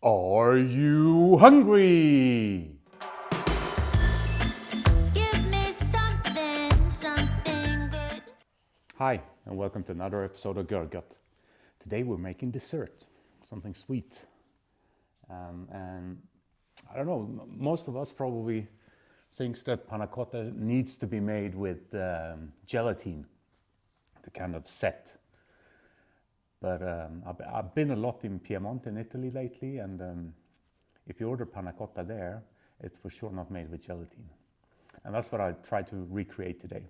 Are you hungry? Give me something good. Hi, and welcome to another episode of Görgött. Today we're making dessert, something sweet. And I don't know, most of us probably thinks that panna cotta needs to be made with gelatine to kind of set. But I've been a lot in Piedmont in Italy lately, and if you order panna cotta there, it's for sure not made with gelatine. And that's what I try to recreate today.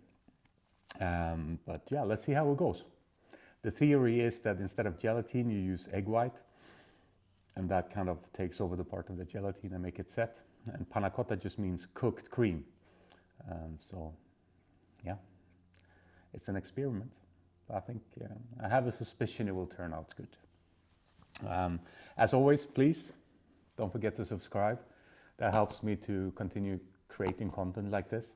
But yeah, let's see how it goes. The theory is that instead of gelatine, you use egg white, and that kind of takes over the part of the gelatine and make it set. And panna cotta just means cooked cream. So yeah, it's an experiment. I think I have a suspicion it will turn out good. As always, please don't forget to subscribe. That helps me to continue creating content like this.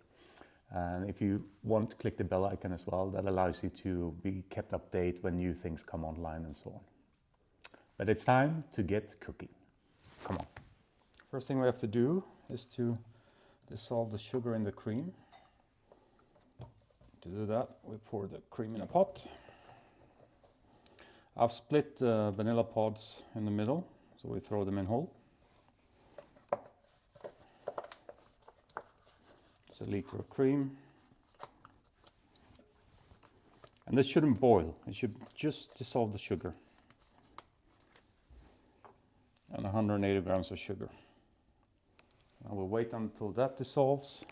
And if you want, click the bell icon as well. That allows you to be kept updated when new things come online and so on. But it's time to get cooking. Come on. First thing we have to do is to dissolve the sugar in the cream. To do that, we pour the cream in a pot. I've split the vanilla pods in the middle, so we throw them in whole. It's a liter of cream. And this shouldn't boil, it should just dissolve the sugar. And 180 grams of sugar. I will wait until that dissolves.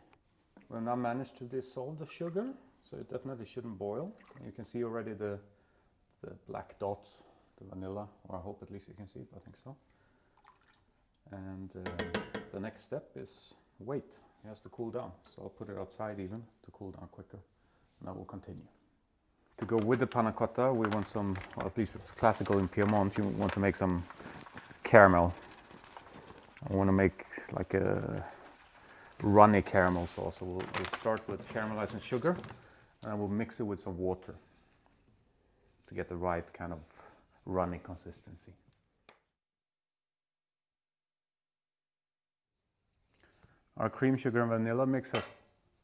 We've now managed to dissolve the sugar, so it definitely shouldn't boil. You can see already the black dots, the vanilla, or I hope at least you can see it, I think so. And the next step is wait. It has to cool down, so I'll put it outside even to cool down quicker, and I will continue. To go with the panna cotta, we want some, well, at least it's classical in Piedmont, you want to make some caramel. I want to make like a runny caramel sauce, so we'll start with caramelizing sugar, and I will mix it with some water to get the right kind of runny consistency. Our cream, sugar and vanilla mix has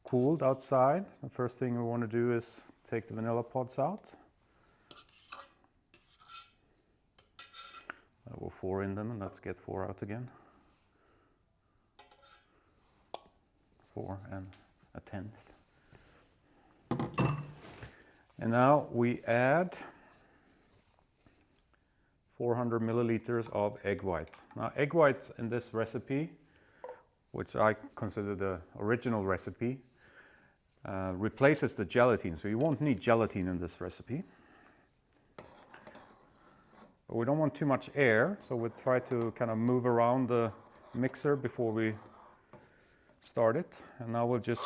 cooled outside. The first thing we want to do is take the vanilla pods out. I will 4 in them, and let's get 4 out again. 4 and a tenth. And now we add 400 milliliters of egg white. Now egg white in this recipe, which I consider the original recipe, replaces the gelatin. So you won't need gelatin in this recipe. But we don't want too much air, so we'll try to kind of move around the mixer before we start it. And now we'll just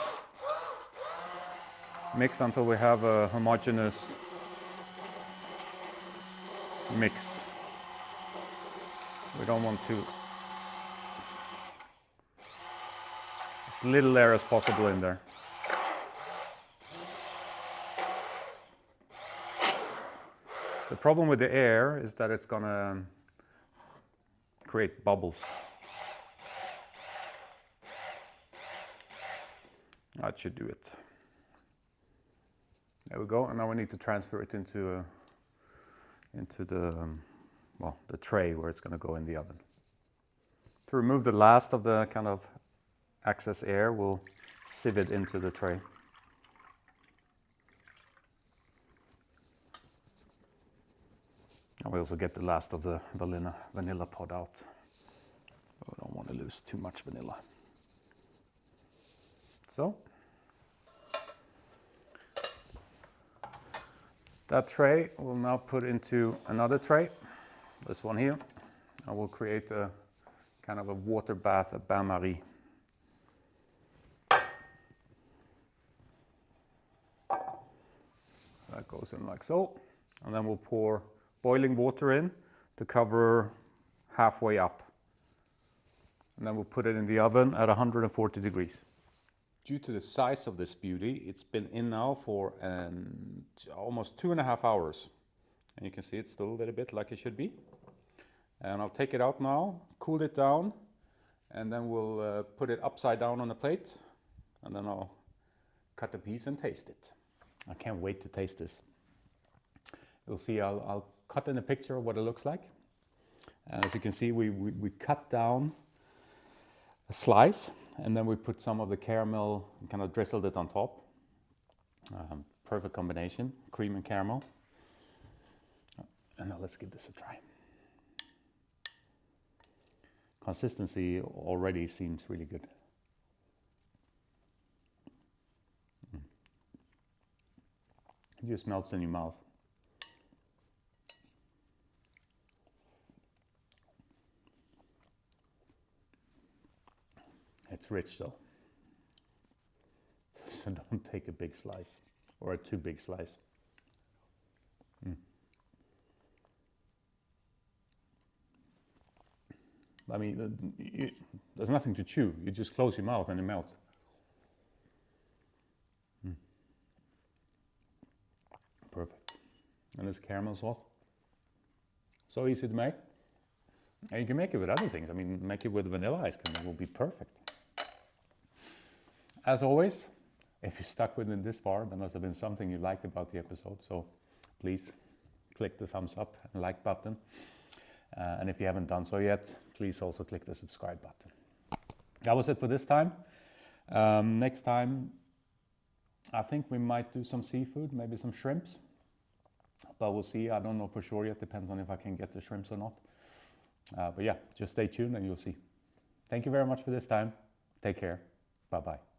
mix until we have a homogeneous mix. We don't want to, as little air as possible in there. The problem with the air is that it's gonna create bubbles. That should do it. There we go, and now we need to transfer it into the tray where it's going to go in the oven. To remove the last of the kind of excess air, we'll sieve it into the tray. And we also get the last of the vanilla pod out. We don't want to lose too much vanilla. So, that tray we'll now put into another tray, this one here. I will create a kind of a water bath, a bain-marie. That goes in like so, and then we'll pour boiling water in to cover halfway up. And then we'll put it in the oven at 140 degrees. Due to the size of this beauty, it's been in now for almost 2.5 hours. And you can see it's still a little bit like it should be. And I'll take it out now, cool it down, and then we'll put it upside down on the plate, and then I'll cut a piece and taste it. I can't wait to taste this. You'll see I'll cut in a picture of what it looks like. And as you can see, we cut down a slice, and then we put some of the caramel and kind of drizzled it on top. Perfect combination, cream and caramel. And now let's give this a try. Consistency already seems really good. It just melts in your mouth. It's rich though. So don't take a big slice or a too big slice. I mean, there's nothing to chew. You just close your mouth and it melts. Perfect. And this caramel sauce. So easy to make. And you can make it with other things. I mean, make it with vanilla ice cream. It will be perfect. As always, if you stuck with it this far, there must have been something you liked about the episode. So please click the thumbs up and like button. And if you haven't done so yet, please also click the subscribe button. That was it for this time. Next time, I think we might do some seafood, maybe some shrimps. But we'll see. I don't know for sure yet. Depends on if I can get the shrimps or not. But yeah, just stay tuned and you'll see. Thank you very much for this time. Take care. Bye-bye.